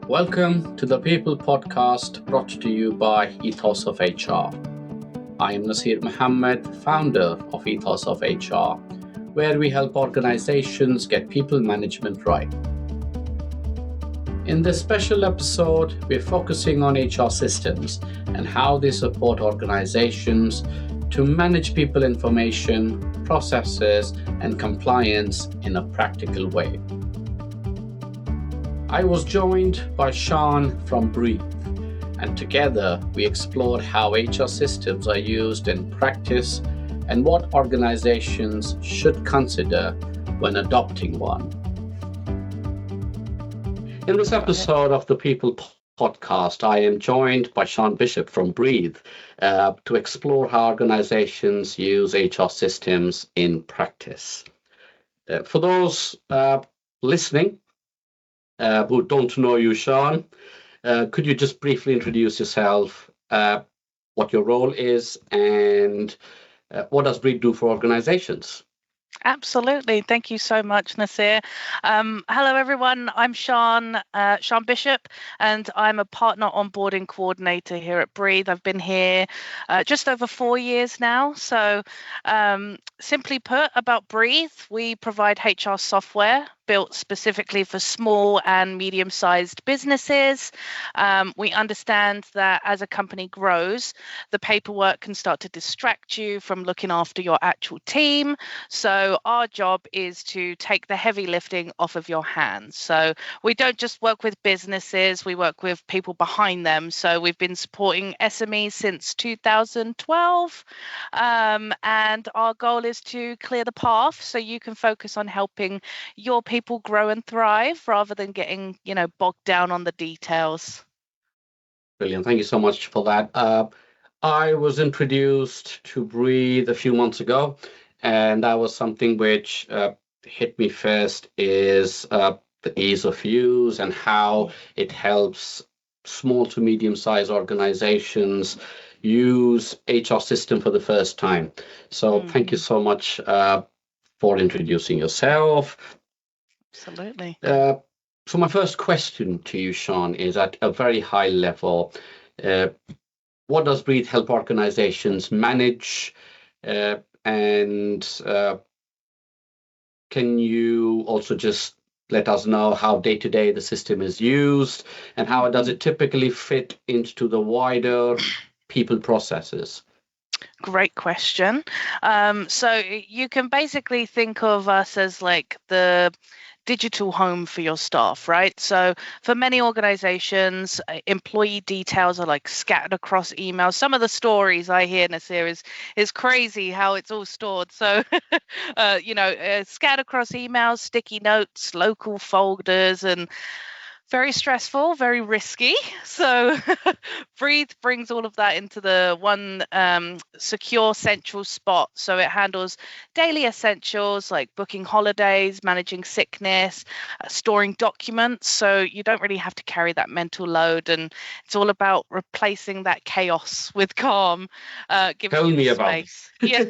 Welcome to the People Podcast brought to you by Ethos of HR. I am Nasir Mohammed, founder of Ethos of HR, where we help organizations get people management right. In this special episode, we're focusing on HR systems and how they support organizations to manage people information, processes, and compliance in a practical way. I was joined by Sian from Breathe, and together we explored how HR systems are used in practice and what organizations should consider when adopting one. In this episode of the People Podcast, I am joined by Sian Bishop from Breathe to explore how organizations use HR systems in practice. For those listening who don't know you, Sian, could you just briefly introduce yourself, what your role is, and what does Breathe do for organizations? Absolutely. Thank you so much, Nasir. Hello, everyone. I'm Sian Bishop, and I'm a partner onboarding coordinator here at Breathe. I've been here just over 4 years now. So simply put, about Breathe, we provide HR software built specifically for small and medium-sized businesses. We understand that as a company grows, the paperwork can start to distract you from looking after your actual team. So our job is to take the heavy lifting off of your hands. So we don't just work with businesses, we work with people behind them. So we've been supporting SMEs since 2012. And our goal is to clear the path so you can focus on helping your people grow and thrive rather than getting, bogged down on the details. Brilliant. Thank you so much for that. I was introduced to Breathe a few months ago, and that was something which hit me first is the ease of use and how it helps small to medium-sized organizations use HR system for the first time. So Thank you so much for introducing yourself. Absolutely. So my first question to you, Sian, is at a very high level. What does Breathe help organizations manage? And can you also just let us know how day-to-day the system is used and how does it typically fit into the wider people processes? Great question. So you can basically think of us as like the digital home for your staff, right? So for many organizations, employee details are like scattered across emails. Some of the stories I hear, Nasir, is crazy how it's all stored. So, scattered across emails, sticky notes, local folders, and very stressful, very risky. So Breathe brings all of that into the one secure central spot. So it handles daily essentials like booking holidays, managing sickness, storing documents. So you don't really have to carry that mental load. And it's all about replacing that chaos with calm. Tell me about it. Yeah.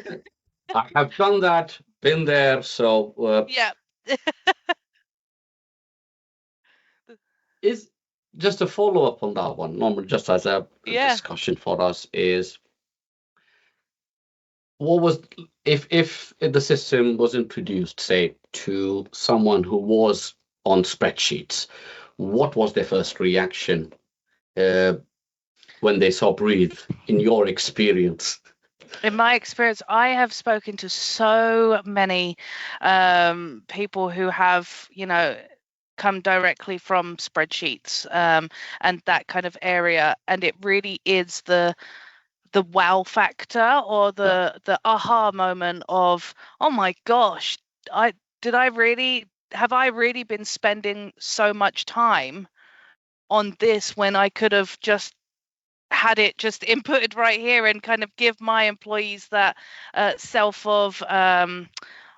I have done that, been there. So yeah. Is just a follow-up on that one, normally just as a discussion for us is what was if the system was introduced, say, to someone who was on spreadsheets, what was their first reaction when they saw Breathe, in your experience? In my experience, I have spoken to so many people who have, come directly from spreadsheets and that kind of area, and it really is the wow factor or the aha moment of, oh my gosh, have I really been spending so much time on this when I could have just had it just inputted right here and kind of give my employees that self of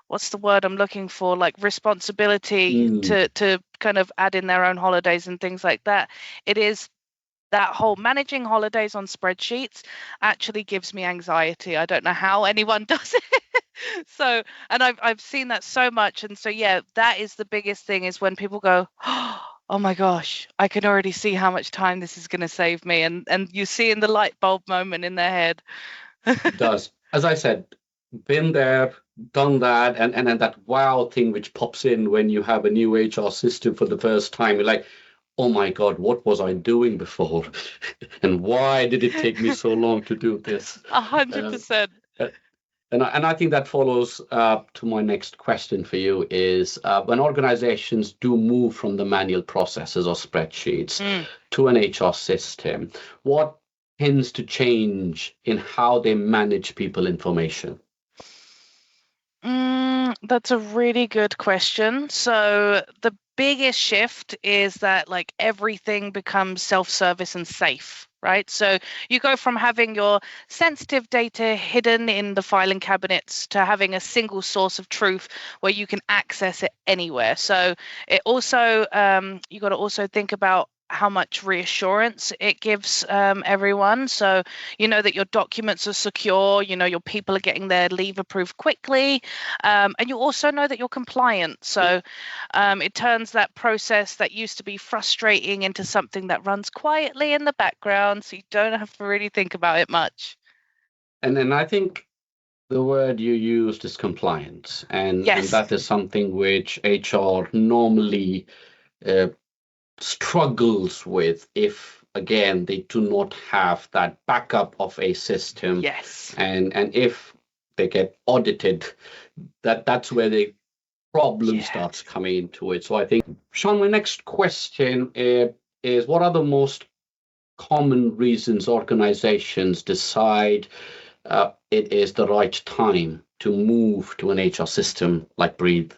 what's the word I'm looking for, like responsibility to kind of add in their own holidays and things like that. It is that whole managing holidays on spreadsheets actually gives me anxiety. I don't know how anyone does it. So, and I've seen that so much. And so, yeah, that is the biggest thing is when people go, oh, oh my gosh, I can already see how much time this is going to save me. And you see in the light bulb moment in their head. It does. As I said, been there, done that, and then that wow thing which pops in when you have a new HR system for the first time. You're like, oh my God, what was I doing before? And why did it take me so long to do this? 100%. And I think that follows to my next question for you is when organizations do move from the manual processes or spreadsheets to an HR system, what tends to change in how they manage people information? That's a really good question. So the biggest shift is that like everything becomes self-service and safe, right? So you go from having your sensitive data hidden in the filing cabinets to having a single source of truth where you can access it anywhere. So it also, you got to also think about how much reassurance it gives everyone. So you know that your documents are secure, you know your people are getting their leave approved quickly, and you also know that you're compliant. So it turns that process that used to be frustrating into something that runs quietly in the background, so you don't have to really think about it much. And then I think the word you used is compliance, and Yes. that is something which HR normally uh, struggles with if again they do not have that backup of a system, Yes. and if they get audited, that's where the problem starts coming into it. So I think, Sean, my next question is what are the most common reasons organizations decide it is the right time to move to an HR system like Breathe?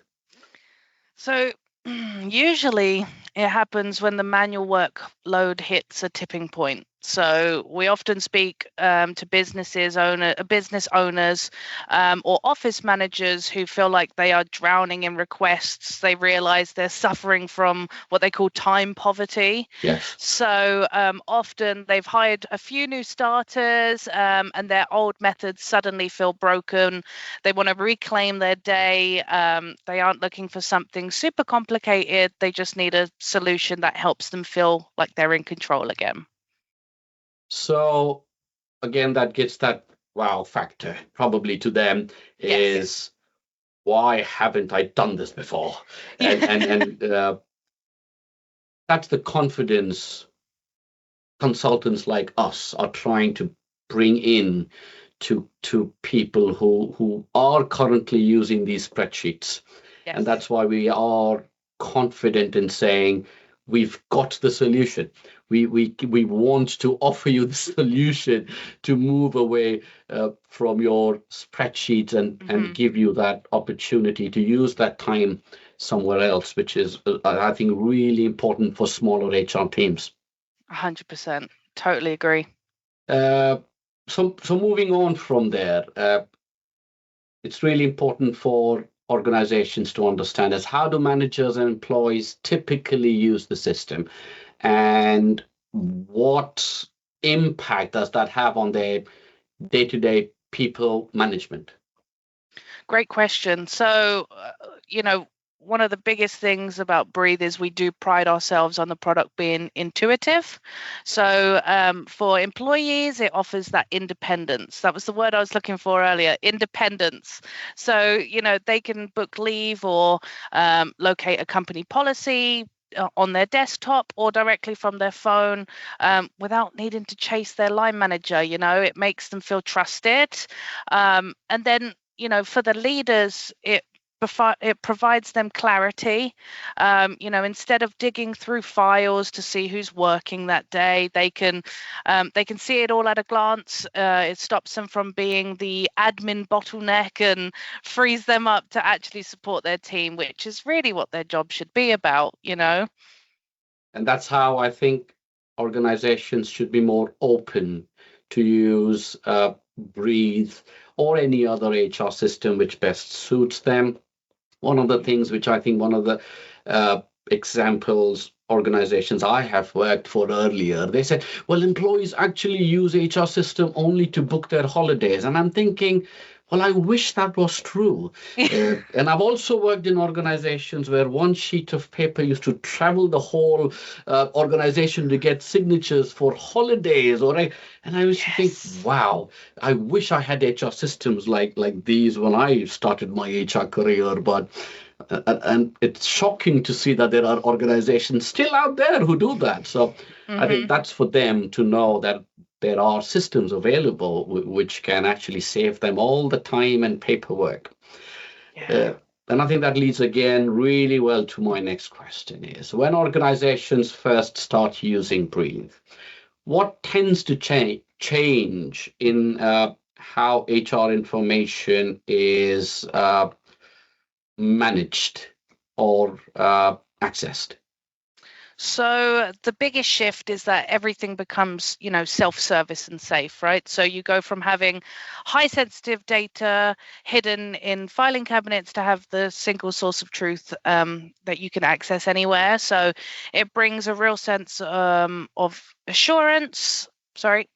So usually it happens when the manual workload hits a tipping point. So we often speak to business owners or office managers who feel like they are drowning in requests. They realize they're suffering from what they call time poverty. Yes. So often they've hired a few new starters and their old methods suddenly feel broken. They want to reclaim their day. They aren't looking for something super complicated. They just need a solution that helps them feel like they're in control again. So again, that gets that wow factor probably to them is why haven't I done this before? And that's the confidence consultants like us are trying to bring in to people who are currently using these spreadsheets. Yes. And that's why we are confident in saying we've got the solution. We want to offer you the solution to move away from your spreadsheets and give you that opportunity to use that time somewhere else, which is, I think, really important for smaller HR teams. 100%. Totally agree. So moving on from there, it's really important for organizations to understand is how do managers and employees typically use the system, and what impact does that have on their day-to-day people management? Great question. So, one of the biggest things about Breathe is we do pride ourselves on the product being intuitive. So for employees, it offers that independence. That was the word I was looking for earlier, independence. So, they can book leave or locate a company policy on their desktop or directly from their phone without needing to chase their line manager. It makes them feel trusted. And then, for the leaders, it provides them clarity. Instead of digging through files to see who's working that day, they can see it all at a glance. It stops them from being the admin bottleneck and frees them up to actually support their team, which is really what their job should be about. And that's how I think organizations should be more open to use Breathe or any other HR system which best suits them. One of the things which I think one of the examples organizations I have worked for earlier, they said, well, employees actually use HR system only to book their holidays. And I'm thinking, Well, I wish that was true. And I've also worked in organizations where one sheet of paper used to travel the whole organization to get signatures for holidays. And I used to think, Yes. wow, I wish I had HR systems like these when I started my HR career. But and it's shocking to see that there are organizations still out there who do that. So I think Hmm. that's for them to know that there are systems available which can actually save them all the time and paperwork. Yeah. Uh, and I think that leads again really well to my next question is when organizations first start using Breathe, what tends to change in how HR information is managed or accessed? So the biggest shift is that everything becomes, self-service and safe, right? So you go from having high sensitive data hidden in filing cabinets to have the single source of truth that you can access anywhere. So it brings a real sense of assurance. Sorry,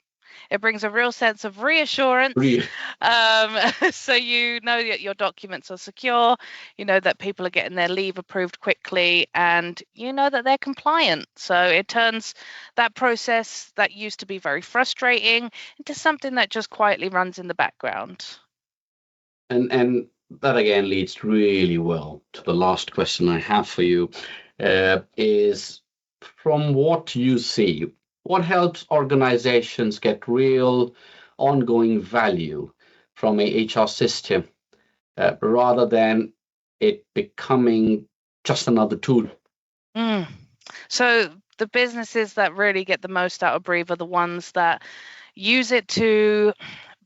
it brings a real sense of reassurance. So you know that your documents are secure, you know that people are getting their leave approved quickly, and you know that they're compliant. So it turns that process that used to be very frustrating into something that just quietly runs in the background. And that again leads really well to the last question I have for you, is from what you see, what helps organizations get real ongoing value from a HR system rather than it becoming just another tool? Mm. So the businesses that really get the most out of Breathe are the ones that use it to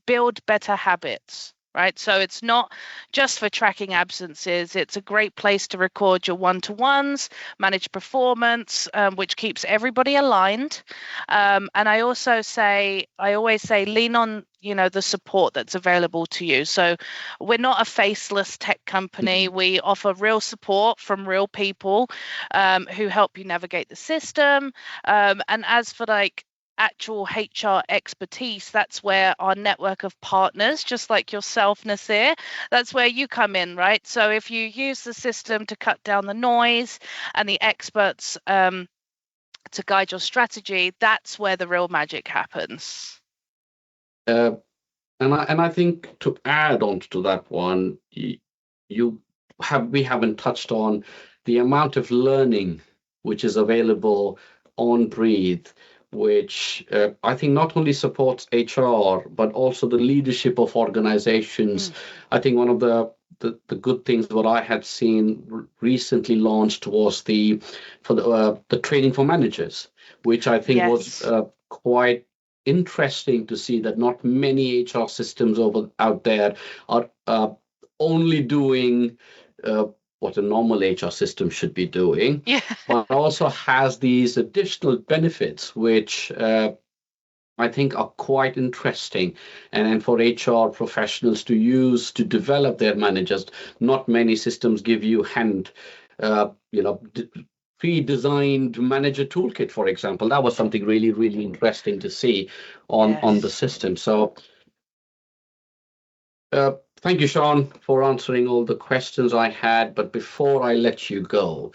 build better habits, right? So it's not just for tracking absences. It's a great place to record your one-to-ones, manage performance, which keeps everybody aligned. And I always say, lean on, the support that's available to you. So we're not a faceless tech company. We offer real support from real people who help you navigate the system. And as for actual HR expertise, that's where our network of partners, just like yourself, Nasir, that's where you come in, right? So if you use the system to cut down the noise and the experts to guide your strategy, that's where the real magic happens. Uh, and I think to add on to that one, we haven't touched on the amount of learning which is available on Breathe, which I think not only supports HR but also the leadership of organizations. I think one of the good things what I had seen recently launched was the training for managers, which I think was Yes. quite interesting to see that not many HR systems out there are only doing what a normal HR system should be doing, Yeah. but also has these additional benefits, which I think are quite interesting, and for HR professionals to use to develop their managers. Not many systems give you uh, you know, pre-designed manager toolkit, for example. That was something really, really interesting to see on the Yes. system. So thank you, Sean, for answering all the questions I had. But before I let you go,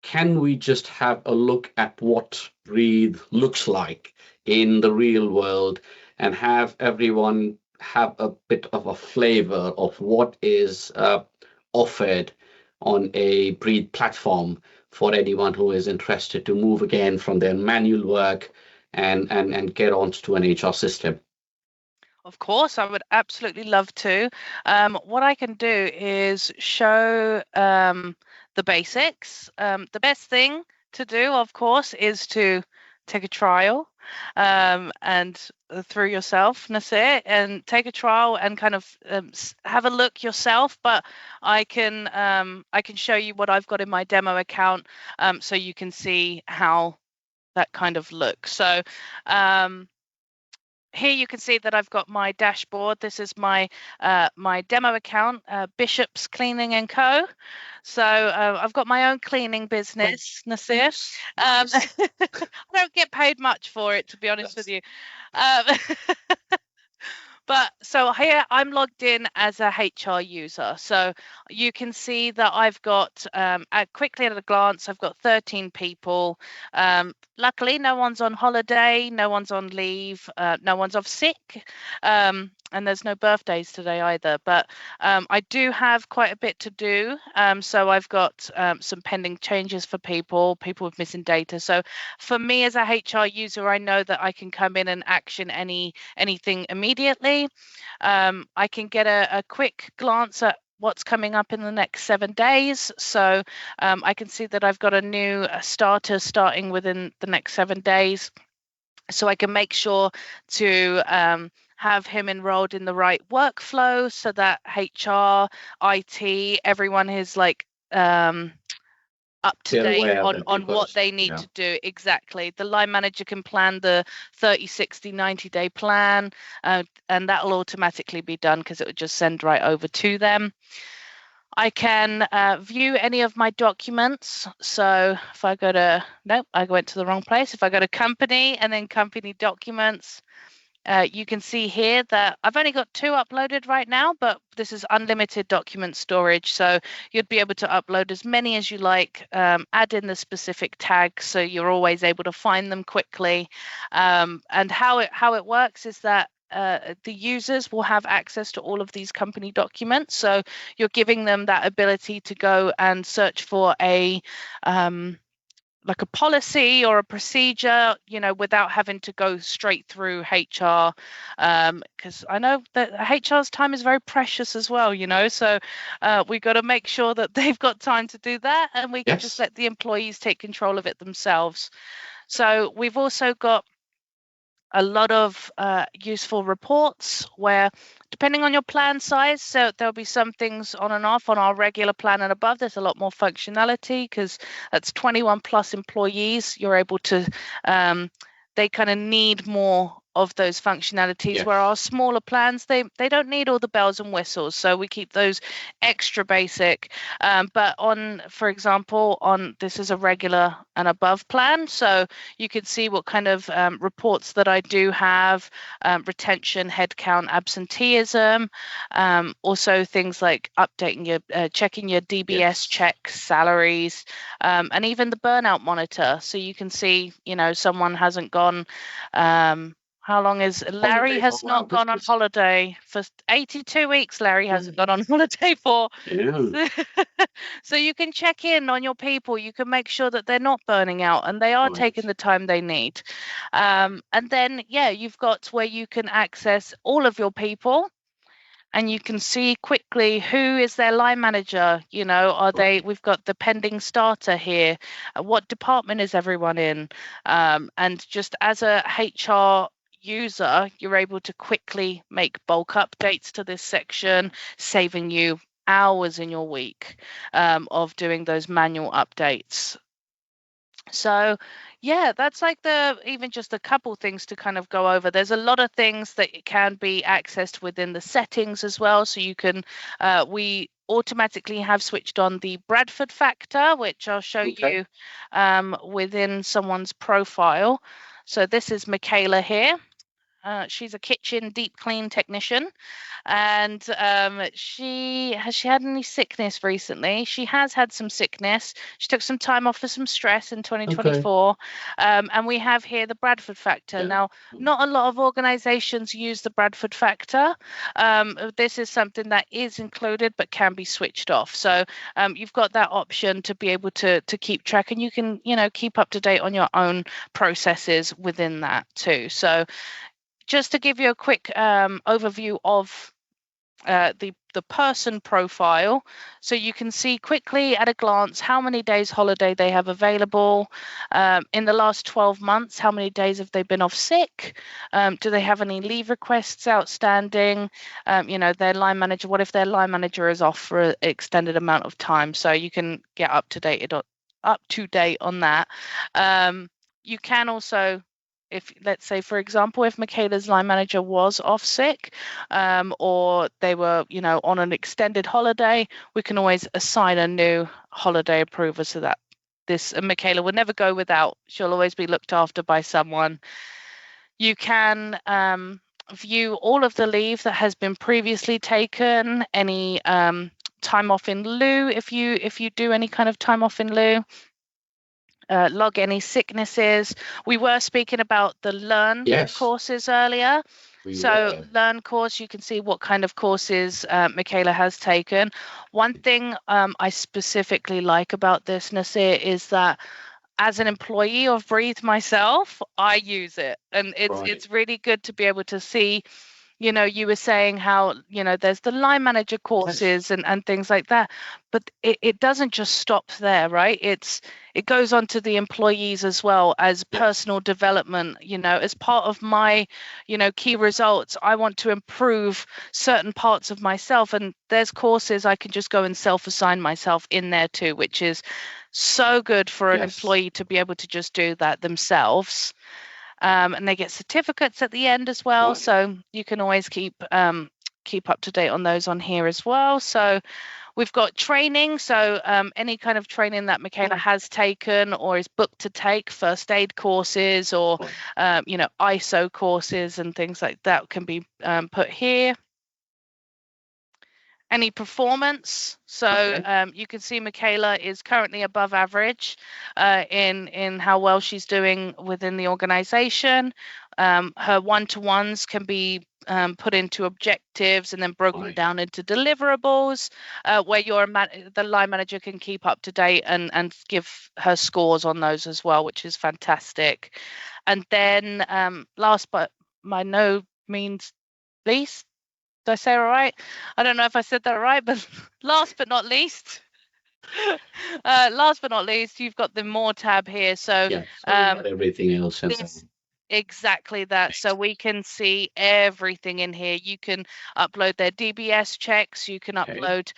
can we just have a look at what Breathe looks like in the real world and have everyone have a bit of a flavor of what is offered on a Breathe platform for anyone who is interested to move again from their manual work and get onto an HR system? Of course, I would absolutely love to. What I can do is show the basics. The best thing to do, of course, is to take a trial and through yourself, Nasir, and take a trial and kind of have a look yourself. But I can show you what I've got in my demo account, so you can see how that kind of looks. So. Here you can see that I've got my dashboard. This is my my demo account, Bishop's Cleaning and Co. So I've got my own cleaning business, Nasir. I don't get paid much for it, to be honest with you. Um, But so here I'm logged in as a HR user. So you can see that I've got, quickly at a glance, I've got 13 people. Luckily, no one's on holiday, no one's on leave, no one's off sick, and there's no birthdays today either. But I do have quite a bit to do. So I've got some pending changes for people with missing data. So for me as a HR user, I know that I can come in and action anything immediately. I can get a quick glance at what's coming up in the next 7 days. So I can see that I've got a new starter starting within the next 7 days. So I can make sure to have him enrolled in the right workflow so that HR, IT, everyone is like up to date on what they need to do. Exactly. The line manager can plan the 30, 60, 90-day plan, and that'll automatically be done because it would just send right over to them. I can view any of my documents. So if I go to, nope, I went to the wrong place. If I go to company and then company documents, you can see here that I've only got 2 uploaded right now, but this is unlimited document storage. So you'd be able to upload as many as you like, add in the specific tags so you're always able to find them quickly. And how it works is that the users will have access to all of these company documents. So you're giving them that ability to go and search for a like a policy or a procedure, without having to go straight through HR, because I know that HR's time is very precious as well, so we've got to make sure that they've got time to do that, and we can just let the employees take control of it themselves. So we've also got a lot of useful reports where, depending on your plan size, so there'll be some things on and off. On our regular plan and above, there's a lot more functionality because that's 21 plus employees. You're able to, they kind of need more of those functionalities, where our smaller plans, they don't need all the bells and whistles, so we keep those extra basic. But for example, this is a regular and above plan, so you can see what kind of reports that I do have: retention, headcount, absenteeism, also things like updating your checking your DBS checks, salaries, and even the burnout monitor, so you can see someone hasn't gone how long is Larry has not gone on holiday for 82 weeks. Larry hasn't gone on holiday for. So you can check in on your people. You can make sure that they're not burning out and they are taking the time they need. And then, you've got where you can access all of your people. And you can see quickly who is their line manager. We've got the pending starter here. What department is everyone in? And just as a HR user, you're able to quickly make bulk updates to this section, saving you hours in your week of doing those manual updates. So that's like even just a couple things to kind of go over. There's a lot of things that can be accessed within the settings as well. So you can, we automatically have switched on the Bradford factor, which I'll show you within someone's profile. So this is Michaela here. She's a kitchen deep clean technician, and has she had any sickness recently? She has had some sickness. She took some time off for some stress in 2024. And we have here the Bradford factor. Now, not a lot of organizations use the Bradford factor. This is something that is included but can be switched off. So you've got that option to be able to keep track, and you can keep up to date on your own processes within that too. So just to give you a quick overview of the person profile, so you can see quickly at a glance how many days holiday they have available. In the last 12 months, how many days have they been off sick? Do they have any leave requests outstanding? Their line manager, what if their line manager is off for an extended amount of time? So you can get up to date on that. You can also, if, let's say, for example, if Michaela's line manager was off sick, or they were, on an extended holiday, we can always assign a new holiday approver so that Michaela will never go without. She'll always be looked after by someone. You can view all of the leave that has been previously taken, any time off in lieu if you do any kind of time off in lieu. Log any sicknesses. We were speaking about the Learn courses earlier. Learn course, you can see what kind of courses Michaela has taken. One thing I specifically like about this, Nasir, is that as an employee of Breathe myself, I use it. And it's really good to be able to see, you were saying how, there's the line manager courses and things like that, but it doesn't just stop there, right? It goes on to the employees as well as personal development. As part of my, key results, I want to improve certain parts of myself, and there's courses I can just go and self-assign myself in there too, which is so good for an employee to be able to just do that themselves. And they get certificates at the end as well, so you can always keep up to date on those on here as well. So we've got training, so any kind of training that Michaela has taken or is booked to take, first aid courses or ISO courses and things like that can be put here. Any performance, so you can see Michaela is currently above average in how well she's doing within the organization. Her one-to-ones can be put into objectives and then broken down into deliverables, where the line manager can keep up to date and give her scores on those as well, which is fantastic. And then last but by no means least, did I say all right? I don't know if I said that right, but last but not least, you've got the More tab here. So everything else. Exactly that. So we can see everything in here. You can upload their DBS checks. You can upload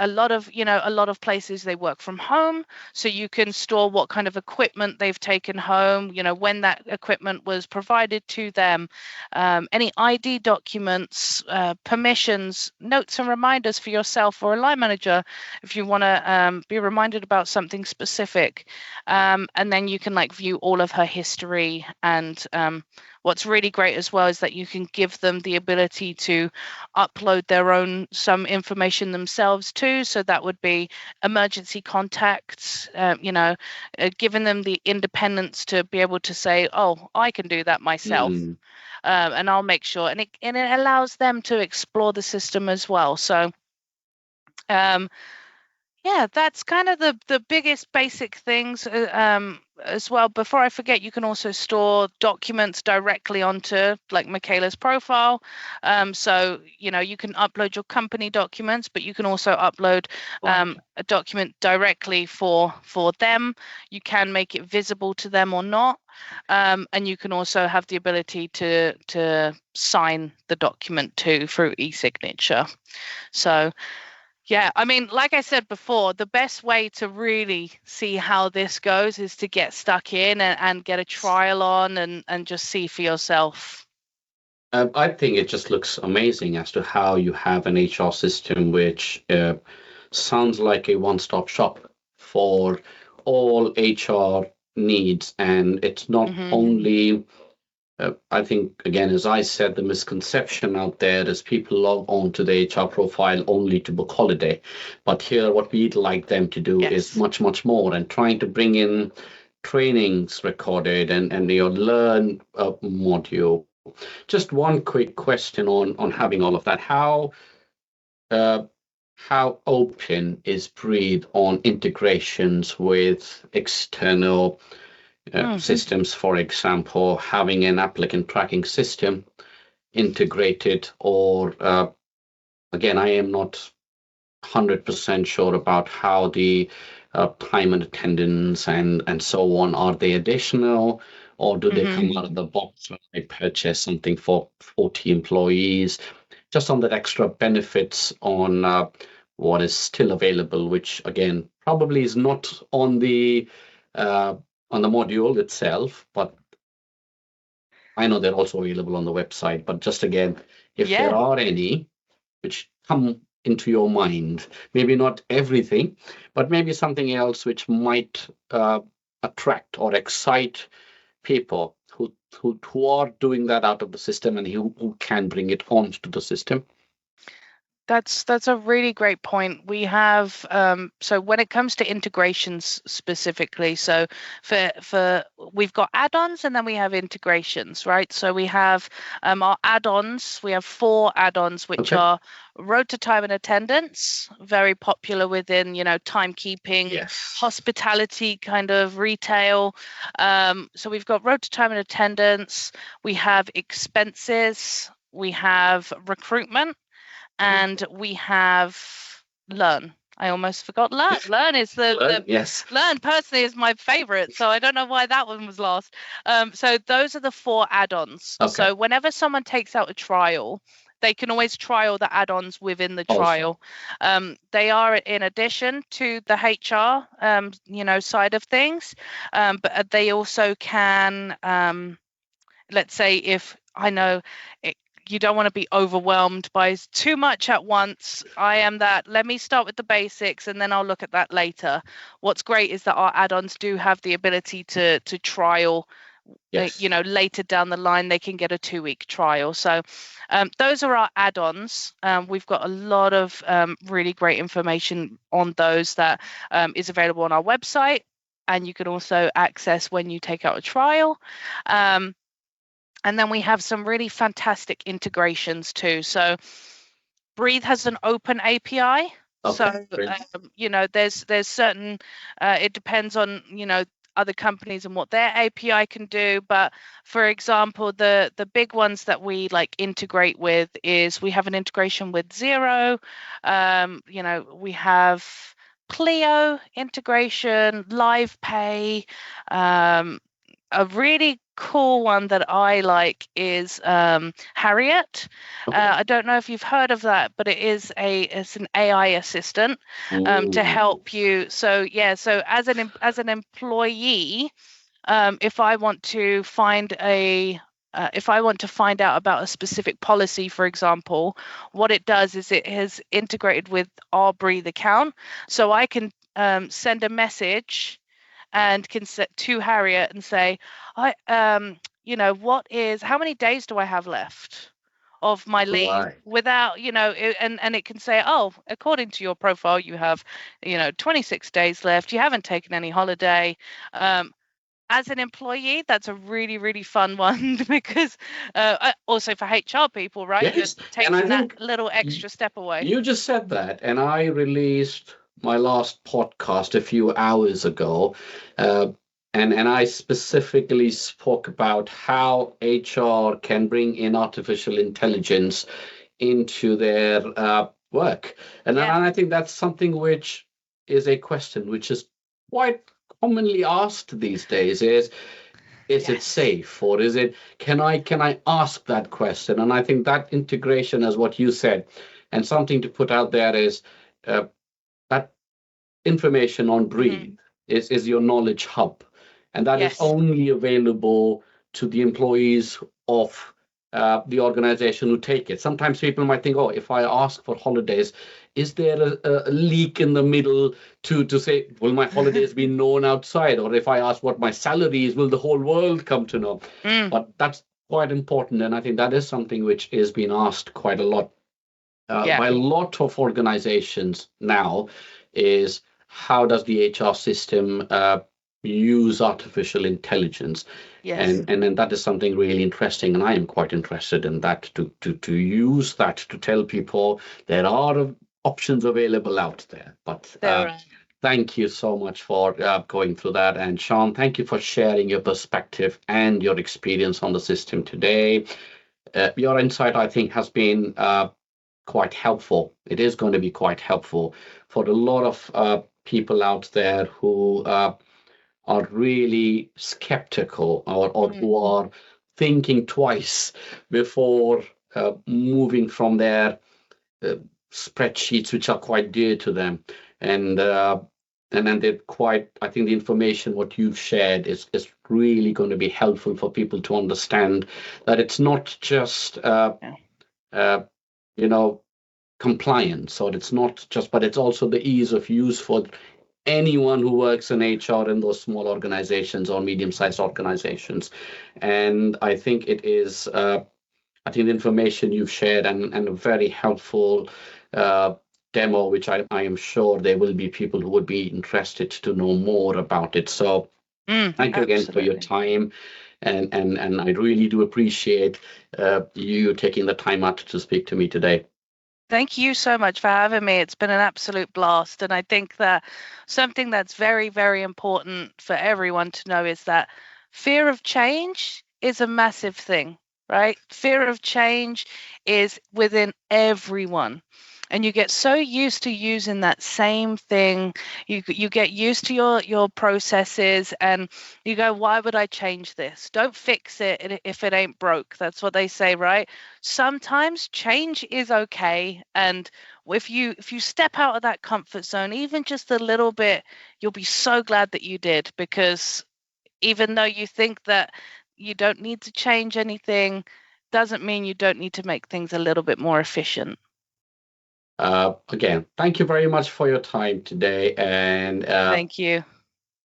a lot of places they work from home, so you can store what kind of equipment they've taken home, when that equipment was provided to them, any ID documents, permissions, notes and reminders for yourself or a line manager if you want to be reminded about something specific, and then you can view all of her history. And what's really great as well is that you can give them the ability to upload some information themselves too. So that would be emergency contacts, giving them the independence to be able to say, oh, I can do that myself. And I'll make sure. And it allows them to explore the system as well. So that's kind of the biggest basic things as well. Before I forget, you can also store documents directly onto Michaela's profile. So, you can upload your company documents, but you can also upload a document directly for them. You can make it visible to them or not. And you can also have the ability to sign the document too through e-signature. So, yeah, I mean, like I said before, the best way to really see how this goes is to get stuck in and get a trial on and just see for yourself. I think it just looks amazing as to how you have an HR system which sounds like a one-stop shop for all HR needs. And it's not only... I think, again, as I said, the misconception out there is people log on to the HR profile only to book holiday. But here, what we'd like them to do is much, much more, and trying to bring in trainings recorded and your Learn module. Just one quick question on having all of that. How open is Breathe on integrations with external systems? For example, having an applicant tracking system integrated, or again, I am not 100% sure about how the time and attendance and so on, are they additional, or do they come out of the box when I purchase something for 40 employees? Just on that extra benefits on what is still available, which again probably is not on the module itself, but I know they're also available on the website. But just again, if there are any which come into your mind, maybe not everything, but maybe something else which might attract or excite people who are doing that out of the system and who can bring it onto the system? That's a really great point. We have so when it comes to integrations specifically, so for we've got add-ons and then we have integrations, right? So we have our add-ons. We have 4 add-ons which are rota time and attendance, very popular within timekeeping, hospitality, kind of retail. So we've got rota time and attendance. We have expenses. We have recruitment. And we have learn. I almost forgot learn. Learn is learn personally is my favorite. So I don't know why that one was last. So those are the 4 add-ons. Okay. So whenever someone takes out a trial, they can always trial the add-ons within the trial. They are in addition to the HR, side of things, but they also can. Let's say if I know you don't want to be overwhelmed by too much at once. I am that. Let me start with the basics and then I'll look at that later. What's great is that our add-ons do have the ability to trial. Later down the line, they can get a 2-week trial. So those are our add-ons. We've got a lot of really great information on those that is available on our website, and you can also access when you take out a trial. And then we have some really fantastic integrations too. So Breathe has an open API. So, there's certain, it depends on, other companies and what their API can do. But for example, the big ones that we integrate with is we have an integration with Xero. We have Clio integration, Live Pay. A really cool one that I like is Harriet. I don't know if you've heard of that, but it's an AI assistant to help you. So as an employee, if I want to find out about a specific policy, for example, what it does is it has integrated with our Breathe account, so I can send a message and can set to Harriet and say, how many days do I have left of my leave without, and it can say, oh, according to your profile, you have, 26 days left. You haven't taken any holiday. As an employee, that's a really, really fun one because also for HR people, right? Yes. You're taking that little extra step away. You just said that, and I released my last podcast a few hours ago, and I specifically spoke about how HR can bring in artificial intelligence into their work. And I think that's something which is a question which is quite commonly asked these days is it safe, or can I ask that question? And I think that integration, as what you said, and something to put out there is that information on Breathe is your knowledge hub, and that is only available to the employees of the organization who take it. Sometimes people might think, oh, if I ask for holidays, is there a leak in the middle to say, will my holidays be known outside? Or if I ask what my salary is, will the whole world come to know? But that's quite important. And I think that is something which is being asked quite a lot by a lot of organizations now, is how does the HR system use artificial intelligence? And then that is something really interesting, and I am quite interested in that, to use that to tell people there are options available out there. But thank you so much for going through that. And Sian, thank you for sharing your perspective and your experience on the system today. Your insight, I think, has been quite helpful. It is going to be quite helpful for a lot of people out there who are really skeptical, or who are thinking twice before moving from their spreadsheets, which are quite dear to them. And then they're quite, I think the information what you've shared is really going to be helpful for people to understand that it's not just compliance, or it's not just, but it's also the ease of use for anyone who works in HR in those small organizations or medium-sized organizations. And I think it is, I think the information you've shared and a very helpful demo, which I am sure there will be people who would be interested to know more about it. So thank you again for your time. And I really do appreciate you taking the time out to speak to me today. Thank you so much for having me. It's been an absolute blast. And I think that something that's very, very important for everyone to know is that fear of change is a massive thing, right? Fear of change is within everyone. And you get so used to using that same thing. You get used to your processes, and you go, why would I change this? Don't fix it if it ain't broke. That's what they say, right? Sometimes change is okay, and if you step out of that comfort zone, even just a little bit, you'll be so glad that you did, because even though you think that you don't need to change anything, doesn't mean you don't need to make things a little bit more efficient. Again, thank you very much for your time today, and thank you.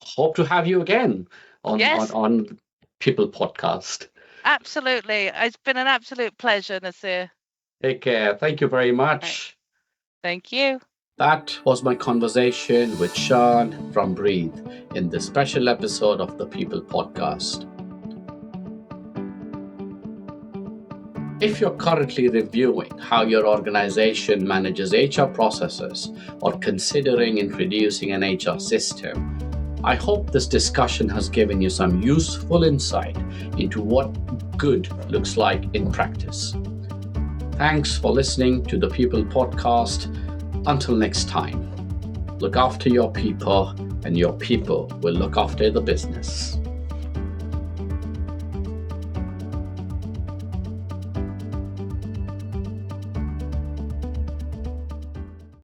Hope to have you again on People Podcast. Absolutely. It's been an absolute pleasure, Nasir. Take care. Thank you very much. Right. Thank you. That was my conversation with Sian from Breathe in this special episode of the People Podcast. If you're currently reviewing how your organization manages HR processes or considering introducing an HR system, I hope this discussion has given you some useful insight into what good looks like in practice. Thanks for listening to the People Podcast. Until next time, look after your people, and your people will look after the business.